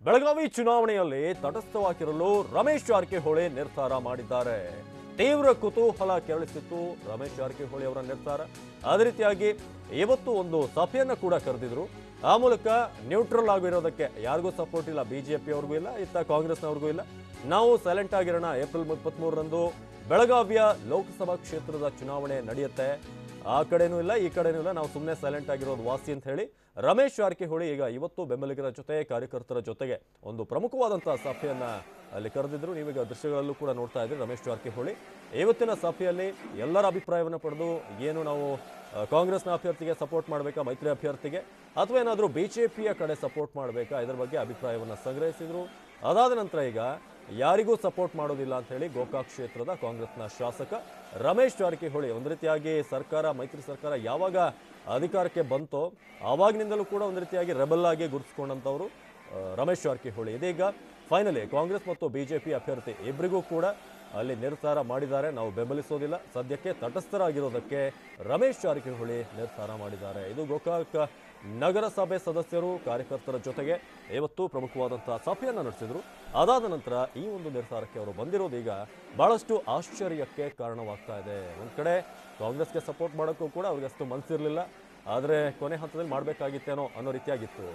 ಬೆಳಗಾವಿ ಚುನಾವಣೆಯಲ್ಲಿ ತಟಸ್ಥವಾಗಿರಲು ರಮೇಶ್ ಜಾರಕಿಹೊಳಿ ನಿರ್ಧಾರ ಮಾಡಿದ್ದಾರೆ. ತೀವ್ರ ಕುತೂಹಲ ಕೆರಳಿಸಿತ್ತು ರಮೇಶ್ ಜಾರಕಿಹೊಳಿ ಅವರ ನಿರ್ಧಾರ. ಅದೇ ರೀತಿಯಾಗಿ ಇವತ್ತು ಒಂದು ಸಭೆಯನ್ನು ಕೂಡ ಕರೆದಿದ್ರು. ಆ ಮೂಲಕ ನ್ಯೂಟ್ರಲ್ ಆಗಿರೋದಕ್ಕೆ ಯಾರಿಗೂ ಸಪೋರ್ಟ್ ಇಲ್ಲ, ಬಿಜೆಪಿ ಅವ್ರಿಗೂ ಇಲ್ಲ, ಇತ್ತ ಕಾಂಗ್ರೆಸ್ನವ್ರಿಗೂ ಇಲ್ಲ, ನಾವು ಸೈಲೆಂಟ್ ಆಗಿರೋಣ. ಏಪ್ರಿಲ್ 23ರಂದು ಬೆಳಗಾವಿಯ ಲೋಕಸಭಾ ಕ್ಷೇತ್ರದ ಚುನಾವಣೆ ನಡೆಯುತ್ತೆ. ಆ ಕಡೆನೂ ಇಲ್ಲ, ಈ ಕಡೆನೂ ಇಲ್ಲ, ನಾವು ಸುಮ್ಮನೆ ಸೈಲೆಂಟ್ ಆಗಿರೋದು ವಾಸಿ ಅಂತ ಹೇಳಿ ರಮೇಶ್ ಜಾರಕಿಹೊಳಿ ಈಗ ಇವತ್ತು ಬೆಂಬಲಿಗರ ಜೊತೆ ಕಾರ್ಯಕರ್ತರ ಜೊತೆಗೆ ಒಂದು ಪ್ರಮುಖವಾದಂತಹ ಸಭೆಯನ್ನ ಅಲ್ಲಿ ಕರೆದಿದ್ರು. ನೀವೀಗ ದೃಶ್ಯಗಳಲ್ಲೂ ಕೂಡ ನೋಡ್ತಾ ಇದ್ರಿ. ರಮೇಶ್ ಜಾರಕಿಹೊಳಿ ಇವತ್ತಿನ ಸಭೆಯಲ್ಲಿ ಎಲ್ಲರ ಅಭಿಪ್ರಾಯವನ್ನು ಪಡೆದು ಏನು ನಾವು ಕಾಂಗ್ರೆಸ್ನ ಅಭ್ಯರ್ಥಿಗೆ ಸಪೋರ್ಟ್ ಮಾಡಬೇಕಾ, ಮೈತ್ರಿ ಅಭ್ಯರ್ಥಿಗೆ, ಅಥವಾ ಏನಾದರೂ ಬಿಜೆಪಿಯ ಕಡೆ ಸಪೋರ್ಟ್ ಮಾಡಬೇಕಾ, ಇದರ ಬಗ್ಗೆ ಅಭಿಪ್ರಾಯವನ್ನು ಸಂಗ್ರಹಿಸಿದ್ರು. ಅದಾದ ನಂತರ ಈಗ ಯಾರಿಗೂ ಸಪೋರ್ಟ್ ಮಾಡೋದಿಲ್ಲ ಅಂತ ಹೇಳಿ ಗೋಕಾಕ್ ಕ್ಷೇತ್ರದ ಕಾಂಗ್ರೆಸ್ನ ಶಾಸಕ ರಮೇಶ್ ಜಾರಕಿಹೊಳಿ ಒಂದು ರೀತಿಯಾಗಿ ಮೈತ್ರಿ ಸರ್ಕಾರ ಯಾವಾಗ ಅಧಿಕಾರಕ್ಕೆ ಬಂತೋ ಆವಾಗಿನಿಂದಲೂ ಕೂಡ ಒಂದು ರೀತಿಯಾಗಿ ರೆಬಲ್ ಆಗಿ ಗುರುತಿಸಿಕೊಂಡಂಥವ್ರು ರಮೇಶ್ ಜಾರಕಿಹೊಳಿ. ಇದೀಗ ಫೈನಲಿ ಕಾಂಗ್ರೆಸ್ ಮತ್ತು ಬಿಜೆಪಿ ಅಭ್ಯರ್ಥಿ ಇಬ್ಬರಿಗೂ ಕೂಡ ಅಲ್ಲಿ ನಿರ್ಧಾರ ಮಾಡಿದ್ದಾರೆ. ನಾವು ಬೆಂಬಲಿಸೋದಿಲ್ಲ, ಸದ್ಯಕ್ಕೆ ತಟಸ್ಥರಾಗಿರೋದಕ್ಕೆ ರಮೇಶ್ ಜಾರಕಿಹೊಳಿ ನಿರ್ಧಾರ ಮಾಡಿದ್ದಾರೆ. ಇದು ಗೋಕಾಕ್ ನಗರಸಭೆ ಸದಸ್ಯರು ಕಾರ್ಯಕರ್ತರ ಜೊತೆಗೆ ಇವತ್ತು ಪ್ರಮುಖವಾದಂತಹ ಸಭೆಯನ್ನು ನಡೆಸಿದ್ರು. ಅದಾದ ನಂತರ ಈ ಒಂದು ನಿರ್ಧಾರಕ್ಕೆ ಅವರು ಬಂದಿರೋದು ಈಗ ಬಹಳಷ್ಟು ಆಶ್ಚರ್ಯಕ್ಕೆ ಕಾರಣವಾಗ್ತಾ ಇದೆ. ಒಂದ್ ಕಡೆ ಕಾಂಗ್ರೆಸ್ಗೆ ಸಪೋರ್ಟ್ ಮಾಡೋಕ್ಕೂ ಕೂಡ ಅವ್ರಿಗೆ ಅಷ್ಟು ಮನಸ್ಸಿರಲಿಲ್ಲ, ಆದರೆ ಕೊನೆ ಹಂತದಲ್ಲಿ ಮಾಡಬೇಕಾಗಿತ್ತೇನೋ ಅನ್ನೋ ರೀತಿಯಾಗಿತ್ತು.